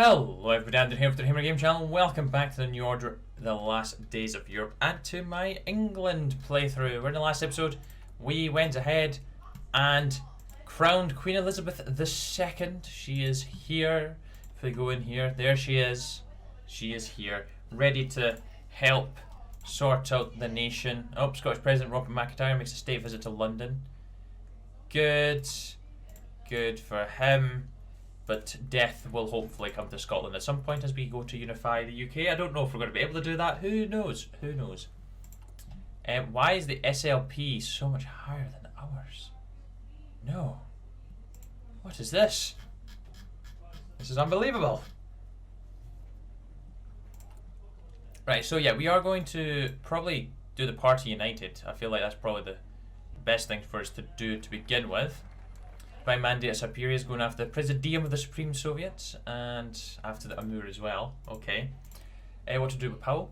Hello everybody, Andrew here with the HMMLR channel. Welcome back to the New Order, the last days of Europe, and to my England playthrough. Where in the last episode we went ahead and crowned Queen Elizabeth II. She is here. If we go in here, there she is. She is here, ready to help sort out the nation. Oh, Scottish President Robert McIntyre makes a state visit to London. Good for him. But death will hopefully come to Scotland at some point as we go to unify the UK. I don't know if we're going to be able to do that. Who knows? Who knows? Why is the SLP so much higher than ours? No. What is this? This is unbelievable. Right, so yeah, we are going to probably do the Party United. I feel like that's probably the best thing for us to do to begin with. My mandate as Siberia is going after the Presidium of the Supreme Soviet and after the Amur as well. Okay. What to do with Powell?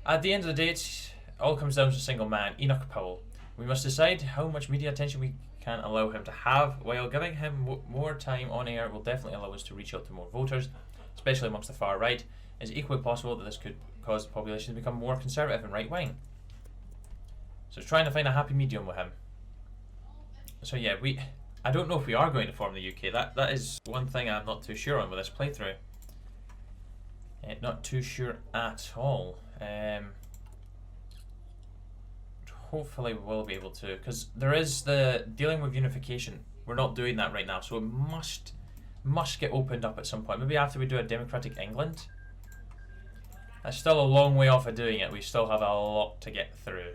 At the end of the day, it all comes down to a single man, Enoch Powell. We must decide how much media attention we can allow him to have. While giving him more time on air will definitely allow us to reach out to more voters, especially amongst the far right. It is equally possible that this could cause the population to become more conservative and right-wing. So it's trying to find a happy medium with him. So yeah, I don't know if we are going to form the UK. That is one thing I'm not too sure on with this playthrough. Not too sure at all. Hopefully we will be able to, because there is the dealing with unification. We're not doing that right now, so it must get opened up at some point. Maybe after we do a democratic England. That's still a long way off of doing it. We still have a lot to get through.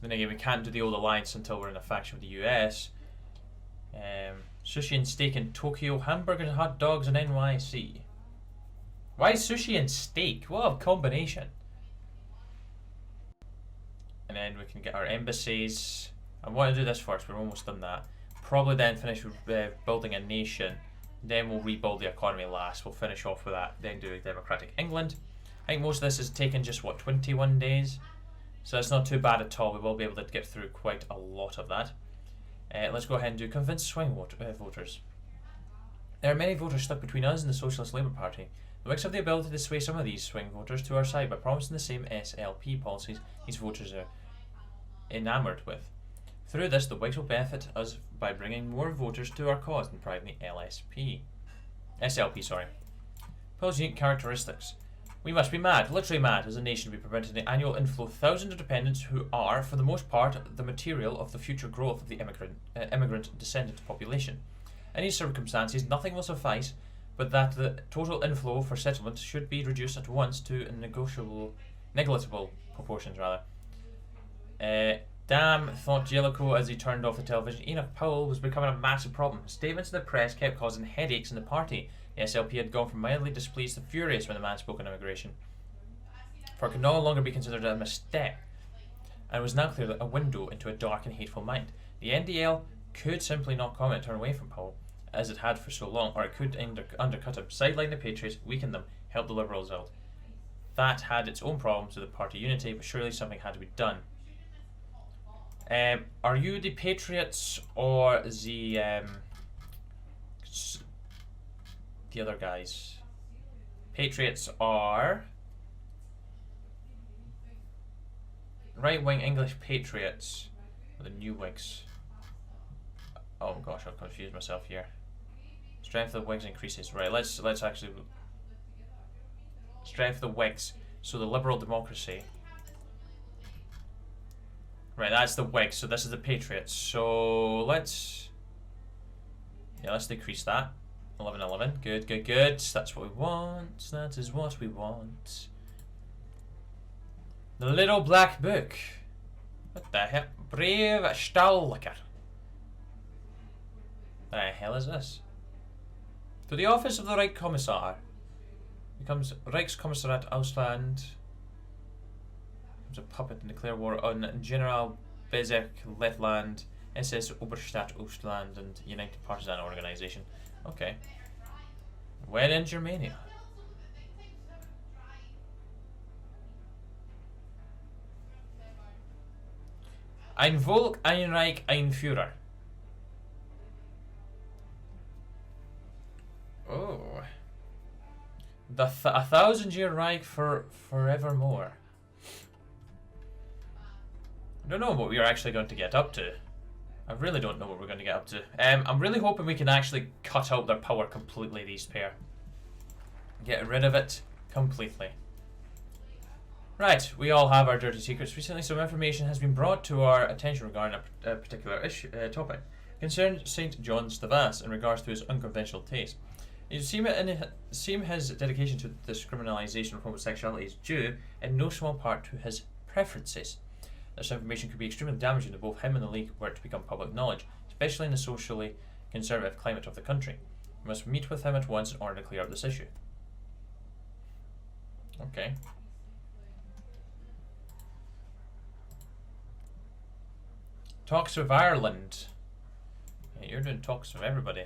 Then again, we can't do the old alliance until we're in a faction with the US. Sushi and steak in Tokyo, hamburgers and hot dogs in NYC. Why sushi and steak? What a combination. And then we can get our embassies. I want to do this first, we're almost done that. Probably then finish with building a nation. Then we'll rebuild the economy last. We'll finish off with that, then do democratic England. I think most of this has taken just, what, 21 days? So that's not too bad at all. We will be able to get through quite a lot of that. Let's go ahead and do convince swing voters. There are many voters stuck between us and the Socialist Labour Party. The Whigs have the ability to sway some of these swing voters to our side by promising the same SLP policies these voters are enamoured with. Through this, the Whigs will benefit us by bringing more voters to our cause than private SLP, sorry. Poll's unique characteristics. We must be mad, literally mad, as a nation to be preventing the annual inflow of thousands of dependents who are, for the most part, the material of the future growth of the immigrant descendant population. In these circumstances, nothing will suffice but that the total inflow for settlement should be reduced at once to negligible proportions, rather. Damn, thought Jellicoe as he turned off the television. Enoch Powell was becoming a massive problem. Statements in the press kept causing headaches in the party. The SLP had gone from mildly displeased to furious when the man spoke on immigration, for it could no longer be considered a misstep, and it was now clear that a window into a dark and hateful mind. The NDL could simply not comment, turn away from Powell, as it had for so long, or it could undercut him, sideline the Patriots, weaken them, help the Liberals out. That had its own problems with the party unity, but surely something had to be done. Are you the Patriots or the other guys? Patriots are right-wing English Patriots, or the New Whigs. Oh gosh, I've confused myself here. Strength of the Whigs increases. Right, let's actually strength of the Whigs. So the Liberal Democracy. Right, that's the Whigs. So this is the Patriots. So let's decrease that. 11. Good. That's what we want. That is what we want. The Little Black Book. What the hell? Brave Stahllicker. The hell is this? To the office of the Reichskommissar. Becomes Reichskommissariat Ausland. Becomes a puppet and declare war on General Bezek, Lettland, SS Oberstadt Ostland, and United Partisan Organization. Okay. When in Germania? Ein Volk, ein Reich, ein Führer. Oh. A 1,000-year Reich for forevermore. I don't know what we are actually going to get up to. I really don't know what we're going to get up to. I'm really hoping we can actually cut out their power completely, these pair. Get rid of it completely. Right, we all have our dirty secrets. Recently, some information has been brought to our attention regarding a particular topic. Concerned St. John Stavas in regards to his unconventional taste. It seems his dedication to the discriminalization of homosexuality is due in no small part to his preferences. This information could be extremely damaging to both him and the League were it to become public knowledge, especially in the socially conservative climate of the country. We must meet with him at once in order to clear up this issue. Okay. Talks with Ireland. Yeah, you're doing talks with everybody.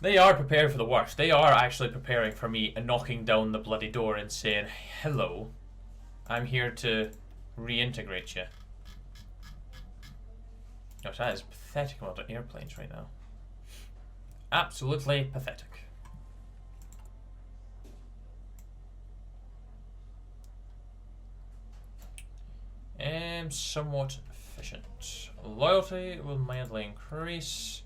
They are prepared for the worst. They are actually preparing for me and knocking down the bloody door and saying, hello, I'm here to reintegrate you. Gosh, that is pathetic amount of airplanes right now. Absolutely pathetic. Somewhat efficient. Loyalty will mildly increase.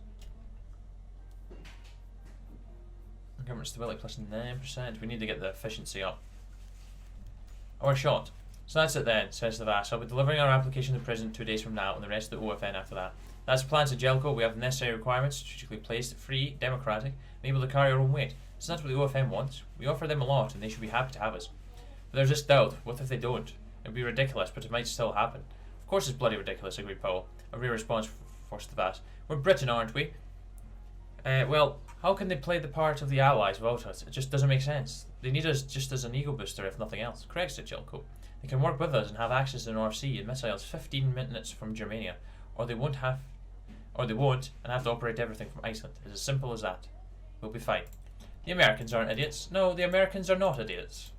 Government stability plus 9%. We need to get the efficiency up. Our shot. So that's it then, says the VAS. I'll be delivering our application to the President 2 days from now and the rest of the OFN after that. That's the plan to Jelko. We have the necessary requirements, strategically placed, free, democratic, and able to carry our own weight. So that's what the OFN wants. We offer them a lot and they should be happy to have us. But there's this doubt. What if they don't? It would be ridiculous, but it might still happen. Of course it's bloody ridiculous, agreed Powell. A real response for Stavas. We're Britain, aren't we? Well, how can they play the part of the Allies without us? It just doesn't make sense. They need us just as an ego booster, if nothing else. Correct, said Jelko. They can work with us and have access to the North Sea and missiles 15 minutes from Germania, or they won't and have to operate everything from Iceland. It's as simple as that. We'll be fine. The Americans aren't idiots. No, the Americans are not idiots.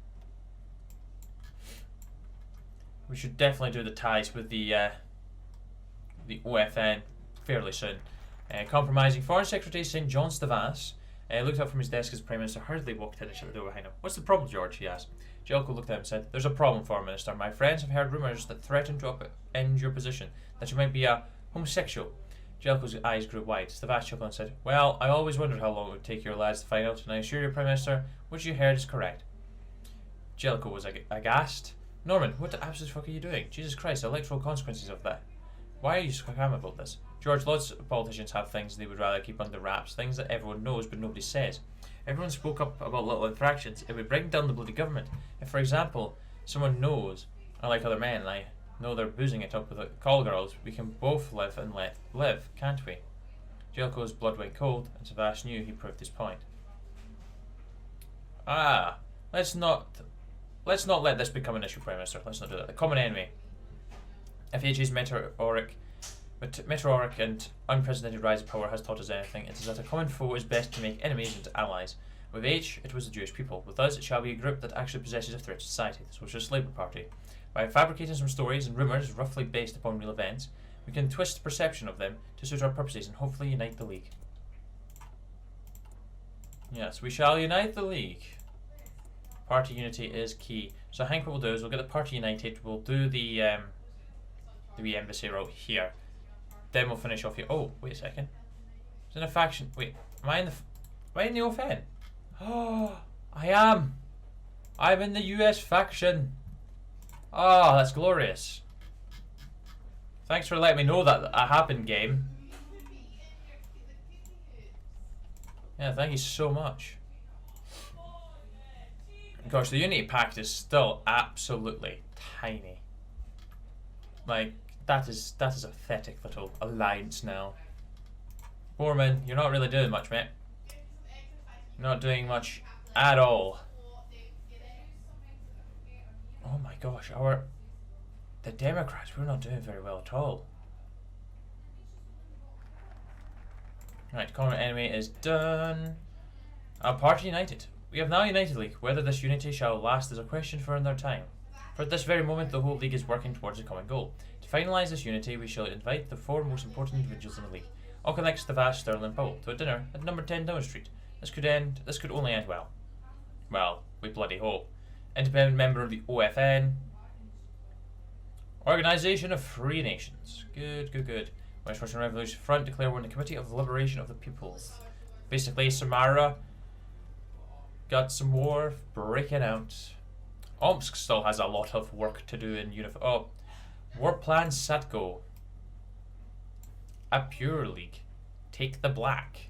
We should definitely do the ties with the OFN fairly soon. Compromising Foreign Secretary St. John Stavas looked up from his desk as Prime Minister hurriedly walked in and shut the door behind him. What's the problem, George? He asked. Jelko looked at him and said, There's a problem, Foreign Minister. My friends have heard rumours that threaten to upend your position, that you might be a homosexual. Jelko's eyes grew wide. Stavas chuckled and said, Well, I always wondered how long it would take your lads to find out, and I assure you, Prime Minister, what you heard is correct. Jelko was aghast. Norman, what the absolute fuck are you doing? Jesus Christ, the electoral consequences of that. Why are you so calm about this? George, lots of politicians have things they would rather keep under wraps, things that everyone knows but nobody says. Everyone spoke up about little infractions. It would bring down the bloody government. If, for example, someone knows I like other men and I know they're boozing it up with the call girls, we can both live and let live, can't we? Jelko's blood went cold, and Stavas knew he proved his point. Let's not let this become an issue, Prime Minister. Let's not do that. The common enemy. If HA's meteoric and unprecedented rise of power has taught us anything, it is that a common foe is best to make enemies into allies. With H, it was the Jewish people. With us, it shall be a group that actually possesses a threat to society, the Socialist Labour Party. By fabricating some stories and rumours roughly based upon real events, we can twist the perception of them to suit our purposes and hopefully unite the League. Yes, we shall unite the League. Party unity is key. So I think what we'll do is we'll get the party united. We'll do the embassy route here. Then we'll finish off here. Oh, wait a second. It's in a faction. Wait, am I in the OFN? Oh, I am. I'm in the US faction. Oh, that's glorious. Thanks for letting me know that happened, game. Yeah, thank you so much. Gosh, the Unity Pact is still absolutely tiny. Like, that is a pathetic little alliance now. Borman, you're not really doing much, mate. You're not doing much at all. Oh my gosh, the Democrats, we're not doing very well at all. Right, common enemy is done. Our party united. We have now united League. Whether this unity shall last is a question for another time. For at this very moment, the whole League is working towards a common goal. To finalise this unity, we shall invite the 4 most important individuals in the League, Oakenix, the Vast, Sterling and Powell, to a dinner at number 10 Downing Street. This could only end well. Well, we bloody hope. Independent member of the OFN. Organisation of Free Nations. Good. West Russian Revolution Front declare we're in the Committee of Liberation of the Peoples. Basically, Samara got some war breaking out. Omsk still has a lot of work to do in War Plan Satko. A Pure League. Take the Black.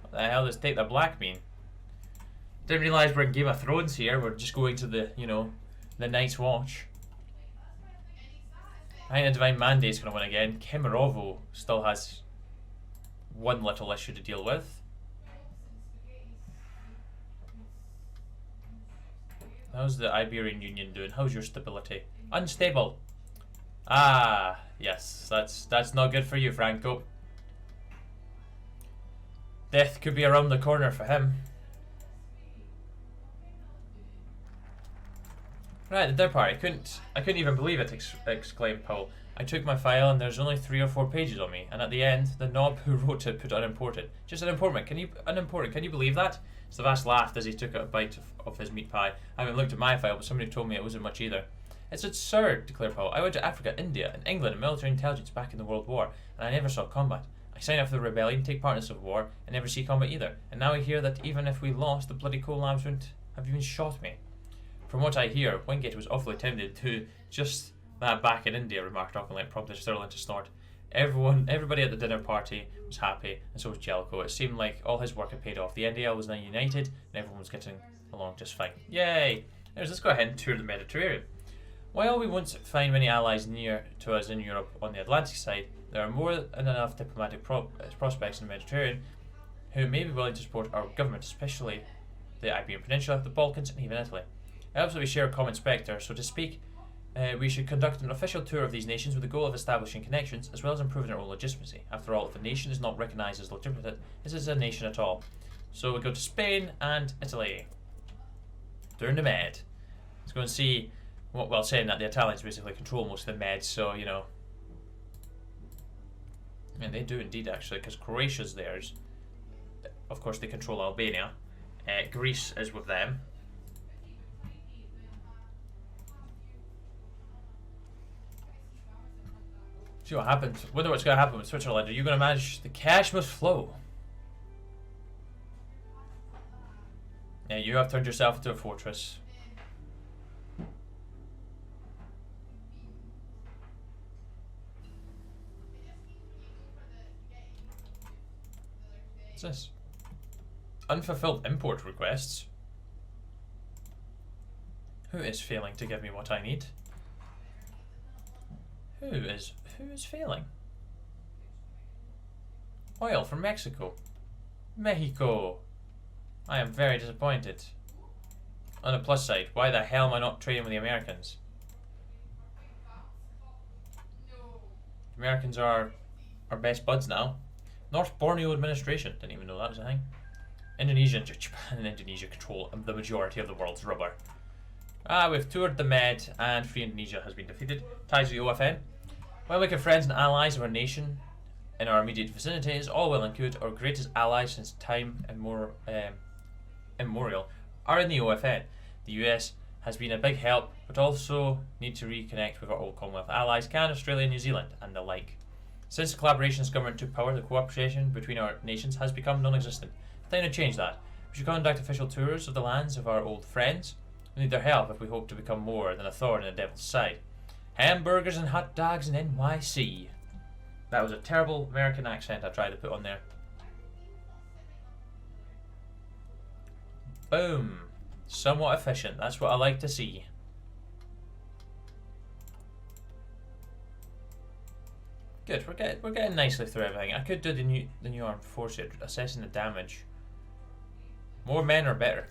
What the hell does Take the Black mean? Didn't realise we're in Game of Thrones here. We're just going to the, the Night's Watch. I think the Divine Mandate's going to win again. Kemerovo still has one little issue to deal with. How's the Iberian Union doing? How's your stability? Unstable. Ah, yes. That's not good for you, Franco. Death could be around the corner for him. Right, the third part. I couldn't even believe it, exclaimed Powell. I took my file and there's only 3 or 4 pages on me, and at the end, the knob who wrote it put unimportant. Just unimportant. Can you believe that? Savas laughed as he took a bite of his meat pie. I haven't looked at my file, but somebody told me it wasn't much either. It's absurd, declared Powell. I went to Africa, India, and England in military intelligence back in the World War, and I never saw combat. I signed up for the rebellion, take part in the Civil War, and never see combat either. And now I hear that even if we lost, the bloody coal labs wouldn't have even shot me. From what I hear, Wingate was awfully tempted to just that back in India, remarked Auchinleck, prompting Sterling to snort. Everybody at the dinner party was happy, and so was Jellicoe. It seemed like all his work had paid off. The NDL was now united, and everyone was getting along just fine. Yay! Let's go ahead and tour the Mediterranean. While we won't find many allies near to us in Europe on the Atlantic side, there are more than enough diplomatic prospects in the Mediterranean who may be willing to support our government, especially the Iberian Peninsula, the Balkans, and even Italy. It helps that we share a common spectre, so to speak. We should conduct an official tour of these nations with the goal of establishing connections, as well as improving our own legitimacy. After all, if a nation is not recognised as legitimate, it is a nation at all. So we go to Spain and Italy. During the Med. Let's go and see, saying that the Italians basically control most of the Med, so, And they do indeed, actually, because Croatia's theirs. Of course, they control Albania. Greece is with them. See what happens. Wonder what's going to happen with Switzerland. Are you going to manage? The cash must flow. Yeah, you have turned yourself into a fortress. What's this? Unfulfilled import requests. Who is failing to give me what I need? Who is failing? Oil from Mexico. Mexico. I am very disappointed. On the plus side, why the hell am I not trading with the Americans? The Americans are our best buds now. North Borneo administration. Didn't even know that was a thing. Indonesia, Japan and Indonesia control the majority of the world's rubber. We've toured the Med and Free Indonesia has been defeated. Ties with the OFN. While making friends and allies of our nation in our immediate vicinity is all well and good, our greatest allies since time immemorial are in the OFN. The US has been a big help, but also need to reconnect with our old Commonwealth allies, Canada, Australia, New Zealand, and the like. Since the collaborationist government took power, the cooperation between our nations has become non-existent. Time to change that. We should conduct official tours of the lands of our old friends. We need their help if we hope to become more than a thorn in the devil's side. Hamburgers and hot dogs in NYC. That was a terrible American accent I tried to put on there. Boom. Somewhat efficient. That's what I like to see. Good. We're getting nicely through everything. I could do the new armed forces, assessing the damage. More men are better.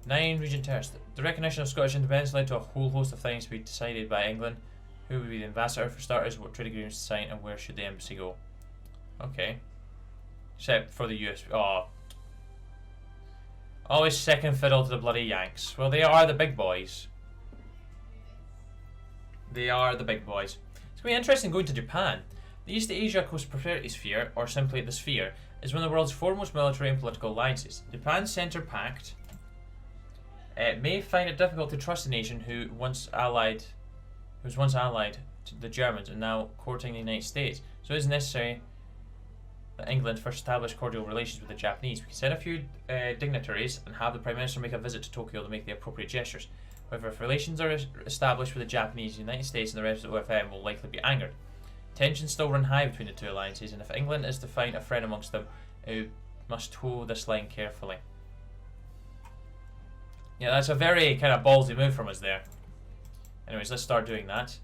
9 region terrorists. The recognition of Scottish independence led to a whole host of things to be decided by England. Who would be the ambassador for starters, what trade agreements to sign, and where should the embassy go? Okay. Except for the US. Oh. Always second fiddle to the bloody Yanks. Well, they are the big boys. They are the big boys. It's going to be interesting going to Japan. The East Asia Coast Prosperity Sphere, or simply the Sphere, is one of the world's foremost military and political alliances. Japan's Centre Pact may find it difficult to trust a nation who was once allied to the Germans and now courting the United States. So it is necessary that England first establish cordial relations with the Japanese. We can send a few dignitaries and have the Prime Minister make a visit to Tokyo to make the appropriate gestures. However, if relations are established with the Japanese, the United States and the rest of the OFN will likely be angered. Tensions still run high between the two alliances, and if England is to find a friend amongst them, it must toe this line carefully. Yeah, that's a very kind of ballsy move from us there. Anyways, let's start doing that.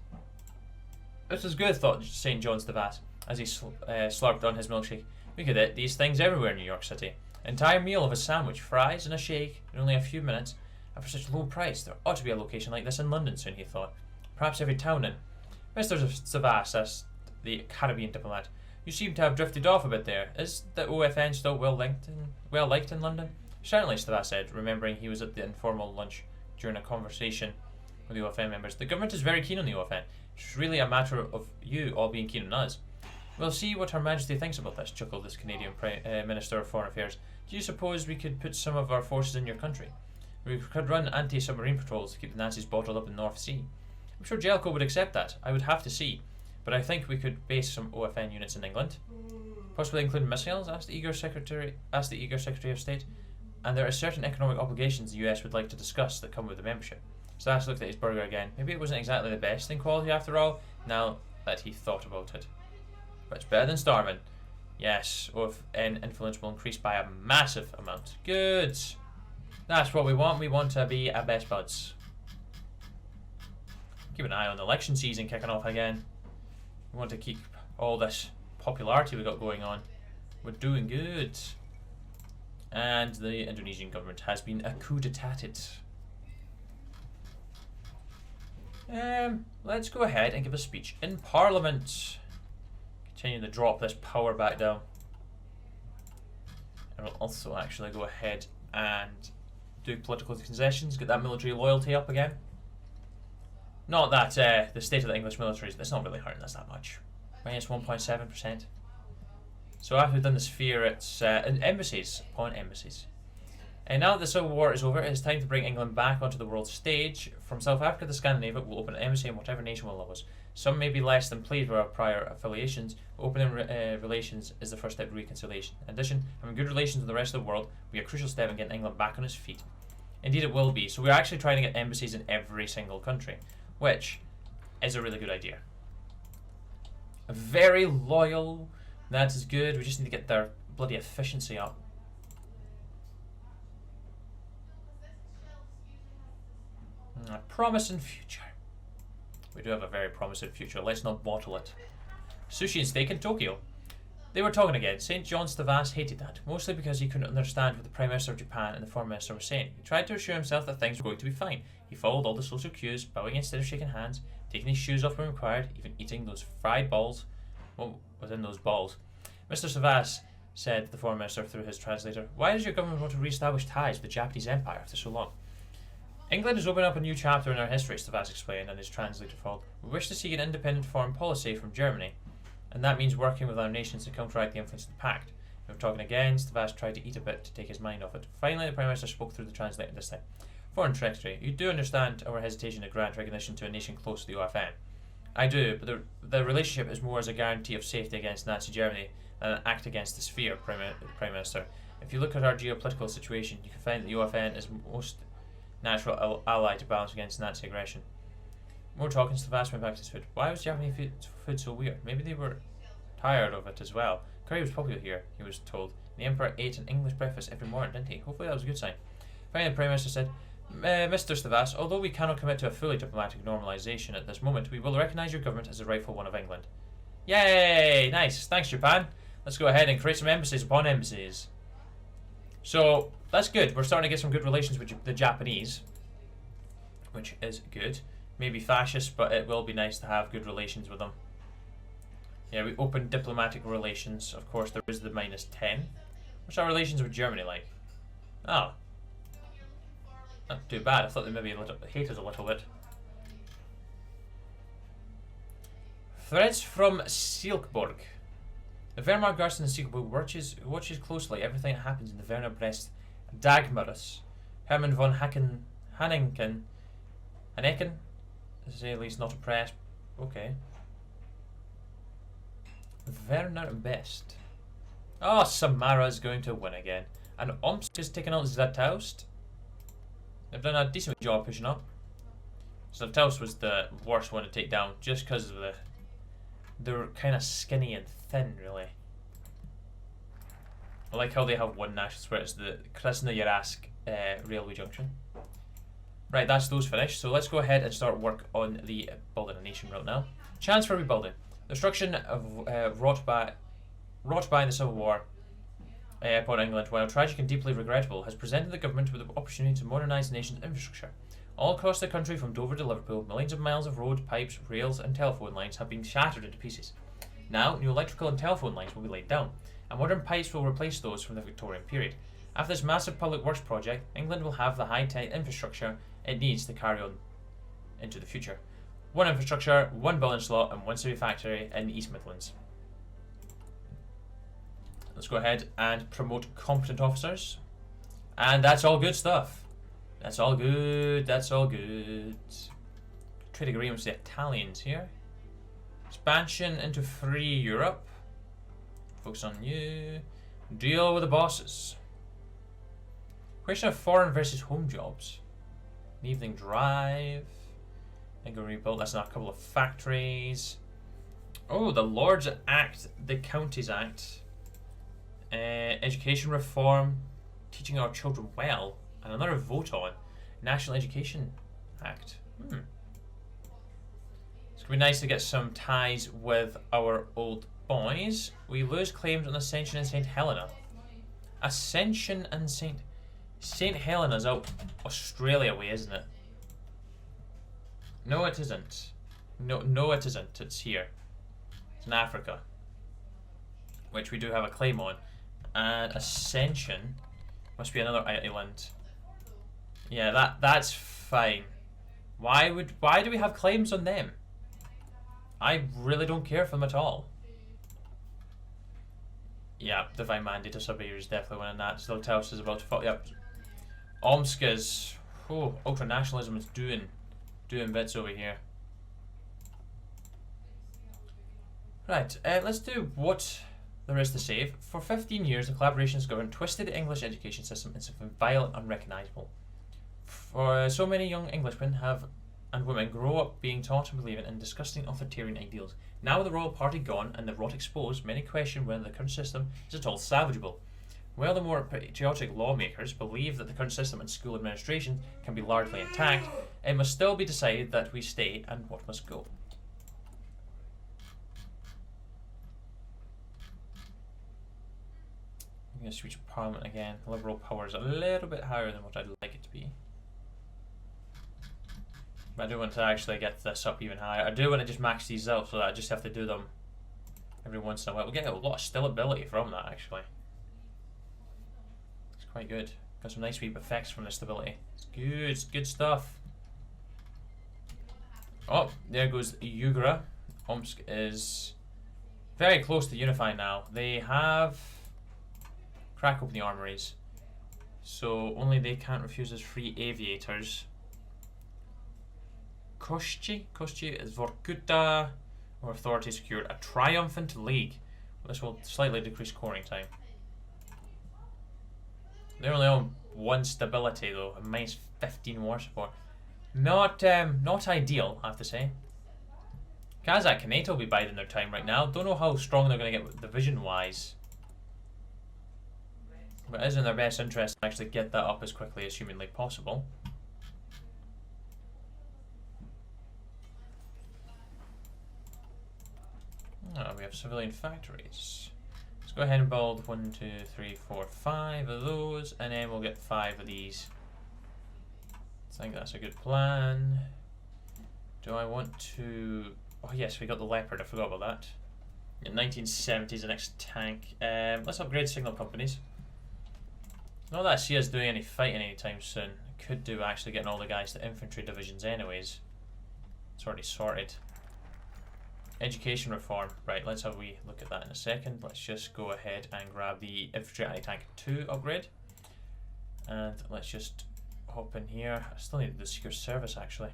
This is good, thought St. John's de Vasse as he slurped on his milkshake. We could eat these things everywhere in New York City. Entire meal of a sandwich, fries and a shake in only a few minutes. And for such low price, there ought to be a location like this in London soon, he thought. Perhaps every town in. Mr. de Vasse asked the Caribbean diplomat, "You seem to have drifted off a bit there. Is the OFN still well liked in London?" "Certainly," de Vasse said, remembering he was at the informal lunch during a conversation with the OFN members. "The government is very keen on the OFN. It's really a matter of you all being keen on us." "We'll see what Her Majesty thinks about this," chuckled this Canadian Minister of Foreign Affairs. "Do you suppose we could put some of our forces in your country? We could run anti-submarine patrols to keep the Nazis bottled up in the North Sea. I'm sure Jellicoe would accept that. I would have to see. But I think we could base some OFN units in England. Possibly including missiles?" asked the eager Secretary of State. "And there are certain economic obligations the US would like to discuss that come with the membership." Stas looked at his burger again. Maybe it wasn't exactly the best in quality after all, now that he thought about it. But it's better than starving. Yes, OFN influence will increase by a massive amount. Good. That's what we want. We want to be our best buds. Keep an eye on the election season kicking off again. We want to keep all this popularity we got going on. We're doing good. And the Indonesian government has been coup d'etat-ed. Let's go ahead and give a speech in Parliament. Continue to drop this power back down. And we'll also actually go ahead and do political concessions, get that military loyalty up again. Not that the state of the English military, it's not really hurting us that much. Minus 1.7%. So after we've done the sphere, it's embassies upon embassies. And now that the Civil War is over, it is time to bring England back onto the world stage. From South Africa to Scandinavia, we'll open an embassy in whatever nation will love us. Some may be less than pleased with our prior affiliations, but opening relations is the first step to reconciliation. In addition, having good relations with the rest of the world will be a crucial step in getting England back on its feet. Indeed it will be, so we're actually trying to get embassies in every single country, which is a really good idea. Very loyal, that is good, we just need to get their bloody efficiency up. A promising future. We do have a very promising future. Let's not bottle it. Sushi and steak in Tokyo. They were talking again. St. John's de Vasse hated that, mostly because he couldn't understand what the Prime Minister of Japan and the Foreign Minister were saying. He tried to assure himself that things were going to be fine. He followed all the social cues, bowing instead of shaking hands, taking his shoes off when required, even eating those fried balls. What was in those balls? Mr. de Vasse said to the Foreign Minister through his translator, "Why does your government want to re-establish ties with the Japanese Empire after so long?" "England has opened up a new chapter in our history," de Vasse explained, and his translator followed. "We wish to seek an independent foreign policy from Germany, and that means working with our nations to counteract the influence of the Pact." We were talking again, de Vasse tried to eat a bit to take his mind off it. Finally, the Prime Minister spoke through the translator this time. "Foreign Secretary, you do understand our hesitation to grant recognition to a nation close to the OFN." "I do, but the relationship is more as a guarantee of safety against Nazi Germany than an act against the sphere, Prime Minister. If you look at our geopolitical situation, you can find that the OFN is most natural ally to balance against Nazi aggression." More talking, de Vasse went back to his food. Why was Japanese food so weird? Maybe they were tired of it as well. Curry was popular here, he was told. The Emperor ate an English breakfast every morning, didn't he? Hopefully that was a good sign. Finally, the Prime Minister said, "Mr. de Vasse, although we cannot commit to a fully diplomatic normalisation at this moment, we will recognise your government as the rightful one of England." Yay! Nice. Thanks, Japan. Let's go ahead and create some embassies upon embassies. So, that's good. We're starting to get some good relations with the Japanese, which is good. Maybe fascist, but it will be nice to have good relations with them. Yeah, we opened diplomatic relations. Of course, there is the -10. What's our relations with Germany like? Oh. Not too bad. I thought they maybe hate us a little bit. Threats from Silkeborg. The Wehrmacht garrison in Silkeborg watches closely everything that happens in the Werner Brest Dagmarus. Hermann von Hanningen, to say at least, not impressed. Okay. Werner Best. Oh, Samara's going to win again. And Omsk is taking on Zlatoust. They've done a decent job pushing up. Zlatoust was the worst one to take down just because of they're kind of skinny and thin, really. I like how they have one national square. It's the Krasnoyarsk railway junction. Right, that's those finished. So let's go ahead and start work on the building a nation route now. Chance for rebuilding. Destruction of wrought by the Civil War upon England, while tragic and deeply regrettable, has presented the government with the opportunity to modernise the nation's infrastructure. All across the country, from Dover to Liverpool, millions of miles of road, pipes, rails and telephone lines have been shattered into pieces. Now, new electrical and telephone lines will be laid down, and modern pipes will replace those from the Victorian period. After this massive public works project, England will have the high-tech infrastructure it needs to carry on into the future. One infrastructure, one building slot, and one city factory in the East Midlands. Let's go ahead and promote competent officers. And that's all good stuff. That's all good, that's all good. Trade agreements with the Italians here. Expansion into free Europe. Focus on you. Deal with the bosses. Question of foreign versus home jobs. An evening drive. And go rebuild. That's not a couple of factories. Oh, the Lords Act, the Counties Act. Education reform. Teaching our children well. And another vote on National Education Act. It's going to be nice to get some ties with our old boys. We lose claims on Ascension and St. Helena. Ascension and St. Helena's out Australia way, isn't it? No, it isn't. No, it isn't. It's here. It's in Africa, which we do have a claim on. And Ascension must be another island. Yeah, that's fine. Why do we have claims on them? I really don't care for them at all. Yeah, Divine Mandate of Siberia is definitely winning that. Zlatoust is about to fall. Yep. Omsk is ultra nationalism is doing bits over here. Right, let's do what there is to save. For 15 years, the collaborationist government twisted the English education system into something violent and unrecognisable. For so many young Englishmen and women grow up being taught and believing in disgusting authoritarian ideals. Now with the royal party gone and the rot exposed, many question whether the current system is at all salvageable. While the more patriotic lawmakers believe that the current system and school administration can be largely intact, it must still be decided that we stay and what must go. I'm going to switch Parliament again. Liberal power is a little bit higher than what I'd like it to be. But I do want to actually get this up even higher. I do want to just max these out so that I just have to do them every once in a while. We'll get a lot of stability from that, actually. It's quite good. Got some nice wee effects from the stability. It's good stuff. Oh, there goes Yugra. Omsk is very close to unifying now. They have crack open the armories, so only they can't refuse us free aviators. Koshchi is Vorkuta, or authority secured a triumphant league. This will slightly decrease coring time. They're only on one stability though, and minus 15 war support. Not ideal, I have to say. Kazakh and NATO will be biding their time right now. Don't know how strong they're going to get division wise. But it is in their best interest to actually get that up as quickly as humanly possible. Oh, we have civilian factories. Let's go ahead and build 1, 2, 3, 4, 5 of those, and then we'll get 5 of these. I think that's a good plan. Do I want to... Oh yes, we got the Leopard, I forgot about that. In 1970s, the next tank. Let's upgrade signal companies. Not that I see us doing any fighting anytime soon. Could do actually getting all the guys to infantry divisions anyways. It's already sorted. Education reform. Right, let's have a wee look at that in a second. Let's just go ahead and grab the Infantry Anti-Tank 2 upgrade. And let's just hop in here. I still need the Secret Service actually.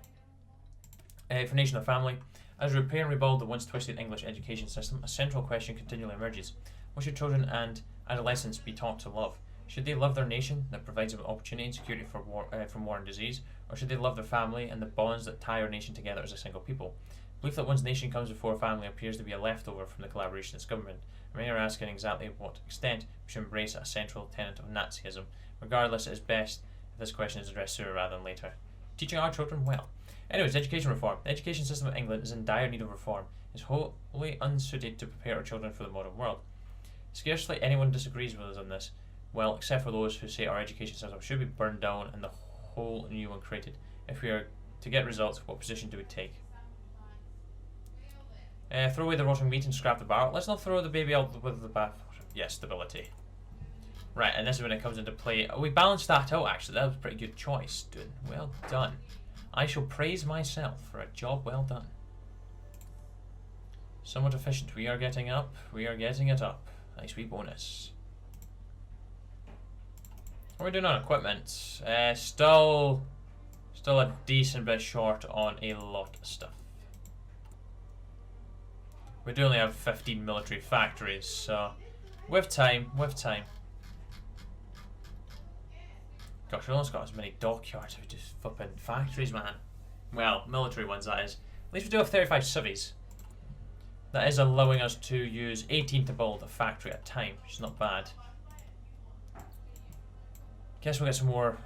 For nation or family. As we repair and rebuild the once twisted English education system, a central question continually emerges. What should children and adolescents be taught to love? Should they love their nation that provides them with opportunity and security from war and disease? Or should they love their family and the bonds that tie our nation together as a single people? The belief that one's nation comes before family appears to be a leftover from the collaborationist government. Many are asking exactly what extent we should embrace a central tenet of Nazism. Regardless, it is best if this question is addressed sooner rather than later. Teaching our children well. Anyways, education reform. The education system of England is in dire need of reform. It is wholly unsuited to prepare our children for the modern world. Scarcely anyone disagrees with us on this, well, except for those who say our education system should be burned down and the whole new one created. If we are to get results, what position do we take? Throw away the rotting meat and scrap the barrel. Let's not throw the baby out with the bath. Yes, stability. Right, and this is when it comes into play. We balanced that out actually. That was a pretty good choice, dude. Well done. I shall praise myself for a job well done. Somewhat efficient. We are getting up. We are getting it up. Nice wee bonus. What are we doing on equipment? Still a decent bit short on a lot of stuff. We do only have 15 military factories, so with time. Gosh, we almost got as many dockyards as we just flipping factories, man. Well, military ones, that is. At least we do have 35 civvies. That is allowing us to use 18 to build a factory at a time, which is not bad. Guess we'll get some more.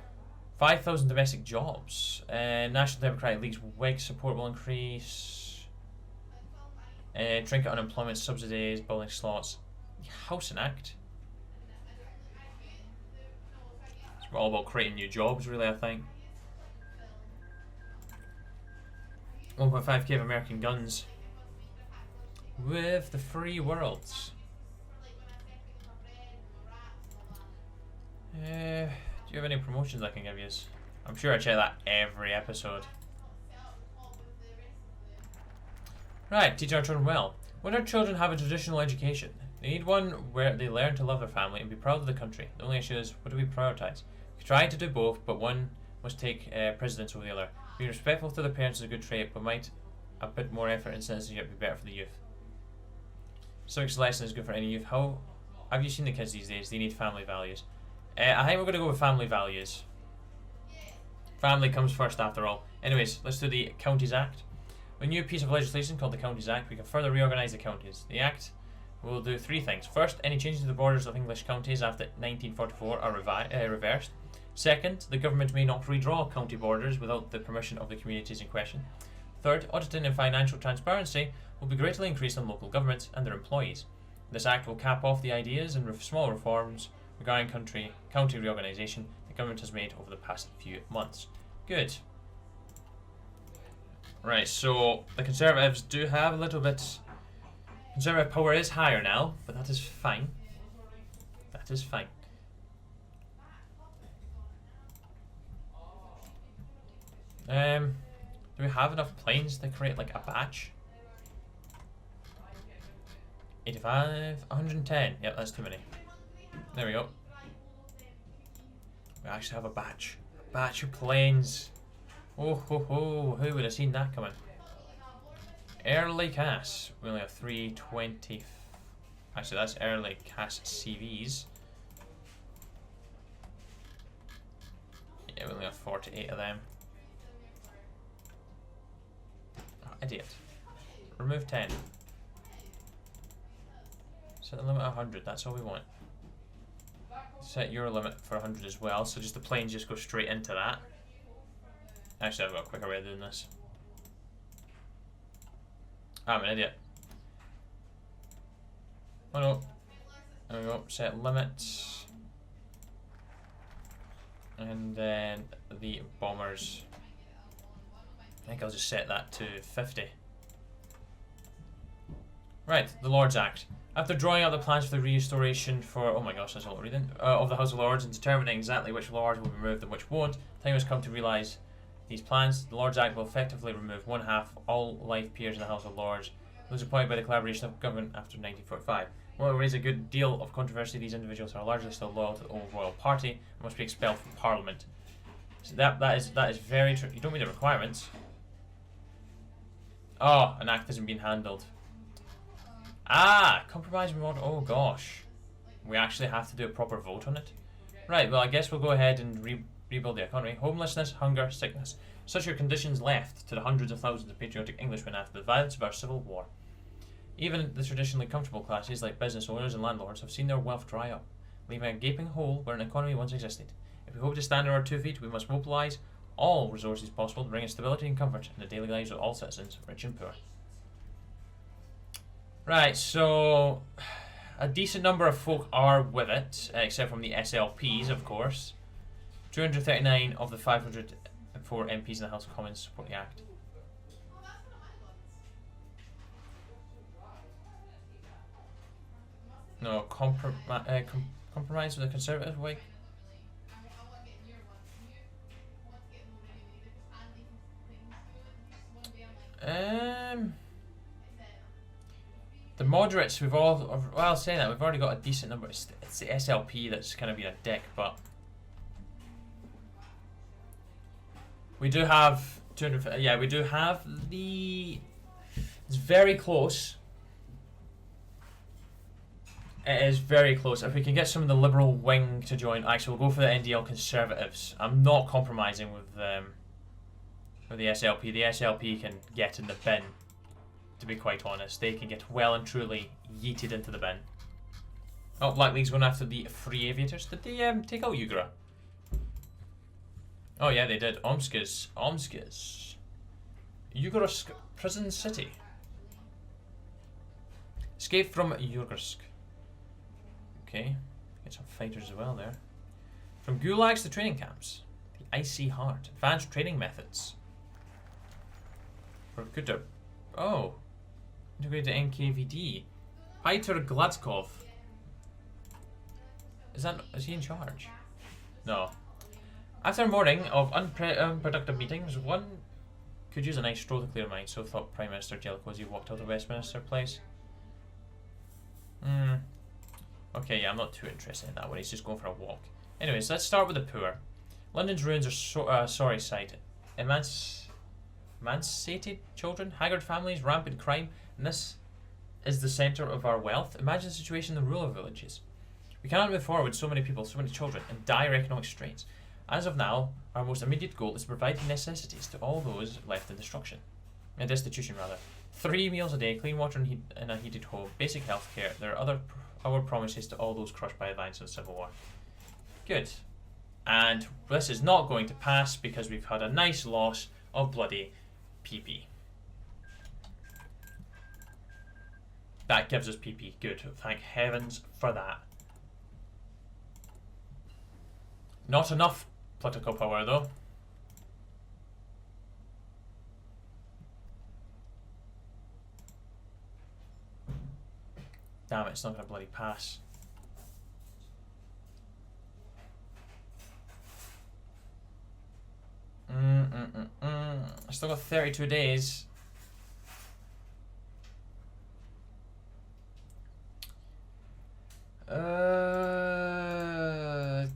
5,000 domestic jobs. National Democratic League's WEG support will increase. Trinket unemployment subsidies, building slots. Housing Act. It's all about creating new jobs, really, I think. 1.5k of American guns. With the free worlds. Do you have any promotions I can give you? I'm sure I check that every episode. Right, teach our children well. When our children have a traditional education, they need one where they learn to love their family and be proud of the country. The only issue is, what do we prioritise? We try to do both, but one must take precedence over the other. Being respectful to the parents is a good trait, but might a bit more effort and citizenship be better for the youth. Civics lesson is good for any youth. How have you seen the kids these days? They need family values. I think we're going to go with family values. Family comes first after all. Anyways, let's do the Counties Act. A new piece of legislation called the Counties Act. We can further reorganise the counties. The Act will do three things. First, any changes to the borders of English counties after 1944 are reversed. Second, the government may not redraw county borders without the permission of the communities in question. Third, auditing and financial transparency will be greatly increased on local governments and their employees. This Act will cap off the ideas and small reforms regarding county reorganisation the government has made over the past few months. Good. Right, so the Conservatives do have a little bit... Conservative power is higher now, but that is fine. That is fine. Do we have enough planes to create like a batch? 85, 110. Yep, that's too many. There we go. We actually have a batch. A batch of planes. Oh ho ho, who would have seen that coming? Early CAS. We only have 320. Actually, that's early CAS CVs. Yeah, we only have 48 of them. Oh, idiot. Remove 10. Set the limit at 100, that's all we want. Set your limit for 100 as well, so just the planes just go straight into that. Actually, I've got a quicker way of doing this. I'm an idiot. Oh no. There we go, set limits. And then the bombers. I think I'll just set that to 50. Right, the Lords Act. After drawing out the plans for the restoration for, oh my gosh, that's all I'm reading, of the House of Lords and determining exactly which Lords will be removed and which won't, time has come to realise these plans. The Lords Act will effectively remove one half all life peers in the House of Lords, was appointed by the collaboration of government after 1945. While it raised a good deal of controversy, these individuals are largely still loyal to the old royal party and must be expelled from Parliament. So that is very true. You don't meet the requirements. Oh, an act hasn't been handled. Ah, compromise mod. Oh gosh, we actually have to do a proper vote on it. Right. Well, I guess we'll go ahead and rebuild the economy. Homelessness, hunger, sickness. Such are conditions left to the hundreds of thousands of patriotic Englishmen after the violence of our civil war. Even the traditionally comfortable classes like business owners and landlords have seen their wealth dry up, leaving a gaping hole where an economy once existed. If we hope to stand on our 2 feet, we must mobilise all resources possible to bring stability and comfort in the daily lives of all citizens, rich and poor. Right, so a decent number of folk are with it, except from the SLPs, of course. 239 of the 504 MPs in the House of Commons support the Act. No, compromise with the Conservative Whig. The moderates, we've all, well, saying that, we've already got a decent number. It's the SLP that's kind of been a dick, but we do have 200. Yeah, we do have the. It's very close. It is very close. If we can get some of the Liberal wing to join, actually, we'll go for the NDL Conservatives. I'm not compromising with the SLP. The SLP can get in the bin. To be quite honest, they can get well and truly yeeted into the bin. Oh, Black League's going after the Free Aviators. Did they take out Ugra? Oh yeah, they did. Omskis. Yugorsk Prison City. Escape from Yugorsk. Okay, get some fighters as well there. From gulags to training camps. The Icy Heart. Advanced training methods. For good to... Oh. Integrated NKVD. Peter Gladskov. Is he in charge? No. After a morning of unproductive meetings, one could use a nice stroll to clear mind, so thought Prime Minister Jellicoe walked out of Westminster Place. Okay, yeah, I'm not too interested in that one. He's just going for a walk. Anyways, let's start with the poor. London's ruins are sorry sight. Emancipated children, haggard families, rampant crime, and this is the centre of our wealth. Imagine the situation in the rural villages. We cannot move forward with so many people, so many children, in dire economic straits. As of now, our most immediate goal is to provide necessities to all those left in destitution. 3 meals a day, clean water in a heated home, basic health care. There are our promises to all those crushed by the violence of the Civil War. Good. And this is not going to pass because we've had a nice loss of bloody PP. That gives us PP. Good. Thank heavens for that. Not enough political power though. Damn it, it's not going to bloody pass. I still got 32 days.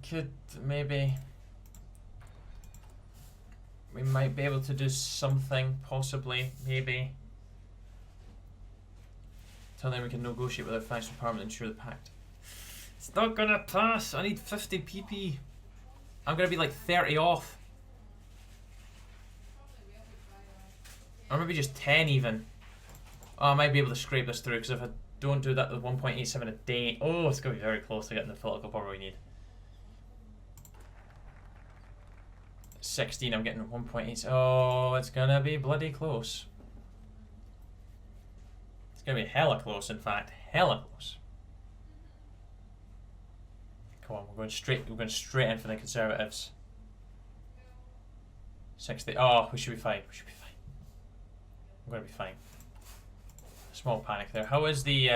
Could maybe we might be able to do something, possibly, maybe. Till then we can negotiate with our financial department and ensure the pact. It's not gonna pass. I need 50 PP. I'm gonna be like 30 off. Or maybe just 10 even. Oh, I might be able to scrape this through because if I don't do that with 1.87 a day, oh, it's gonna be very close to getting the political power we need. 16, I'm getting 1.8. Oh, it's gonna be bloody close. It's gonna be hella close, in fact, hella close. Come on, we're going straight in for the Conservatives. 60. Oh, we should be fine. We should be fine. We're gonna be fine. Small panic there. How is the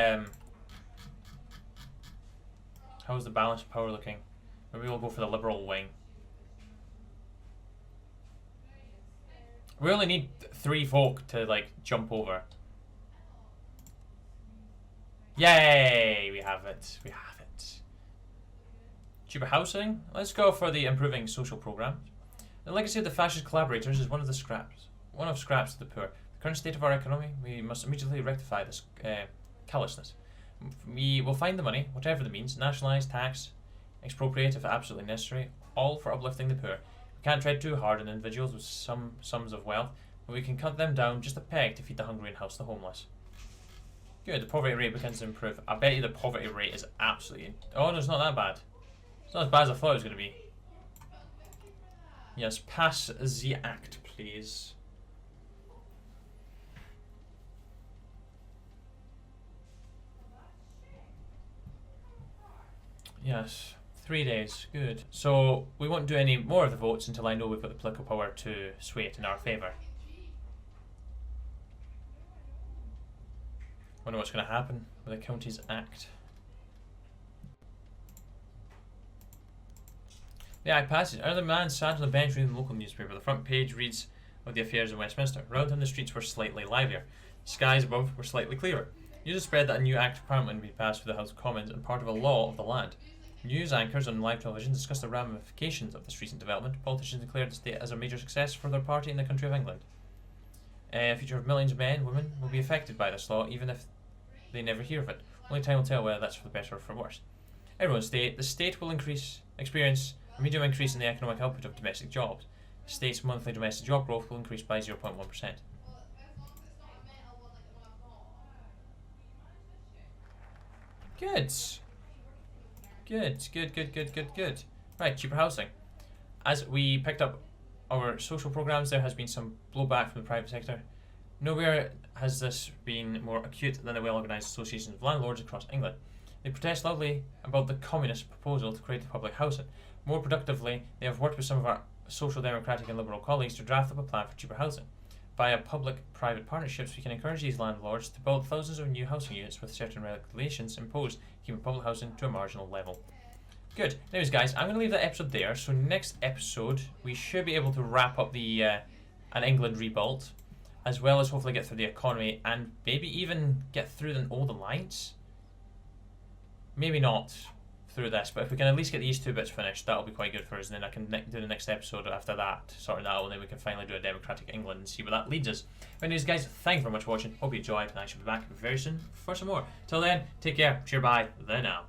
balance of power looking? Maybe we'll go for the Liberal wing. We only need 3 folk to like jump over. Yay! We have it. We have it. Cheaper housing. Let's go for the improving social programs. The legacy of the fascist collaborators is one of scraps of the poor. The current state of our economy, we must immediately rectify this callousness. We will find the money, whatever the means, nationalise, tax, expropriate if absolutely necessary, all for uplifting the poor. We can't tread too hard on individuals with some sums of wealth, but we can cut them down just a peg to feed the hungry and house the homeless. Good, the poverty rate begins to improve. I bet you the poverty rate is absolutely... Oh, no, it's not that bad. It's not as bad as I thought it was going to be. Yes, pass the act, please. Yes, 3 days, good. So, we won't do any more of the votes until I know we've got the political power to sway it in our favour. Wonder what's going to happen with the Counties Act. The Act passes. Another man sat on the bench reading the local newspaper. The front page reads of the affairs in Westminster. Round him the streets were slightly livelier. The skies above were slightly clearer. News spread that a new Act of Parliament would be passed for the House of Commons and part of a law of the land. News anchors on live television discussed the ramifications of this recent development. Politicians declared the state as a major success for their party in the country of England. The future of millions of men and women will be affected by this law, even if they never hear of it. Only time will tell whether that's for the better or for worse. Everyone state the state will experience a medium increase in the economic output of domestic jobs. The state's monthly domestic job growth will increase by 0.1%. Good. Good. Right, cheaper housing. As we picked up our social programs, there has been some blowback from the private sector. Nowhere has this been more acute than the well-organised associations of landlords across England. They protest loudly about the communist proposal to create public housing. More productively, they have worked with some of our social democratic and liberal colleagues to draft up a plan for cheaper housing. Via public-private partnerships, we can encourage these landlords to build thousands of new housing units with certain regulations imposed, keeping public housing to a marginal level. Good. Anyways, guys, I'm going to leave that episode there. So next episode, we should be able to wrap up the an England rebuild, as well as hopefully get through the economy and maybe even get through the old alliance. Maybe not through this, but if we can at least get these two bits finished, that'll be quite good for us, and then I can do the next episode after that, sorting that out, and then we can finally do a democratic England and see where that leads us. But anyways, guys, thank you very much for watching. Hope you enjoyed, and I shall be back very soon for some more. Till then, take care. Cheer bye. Then out.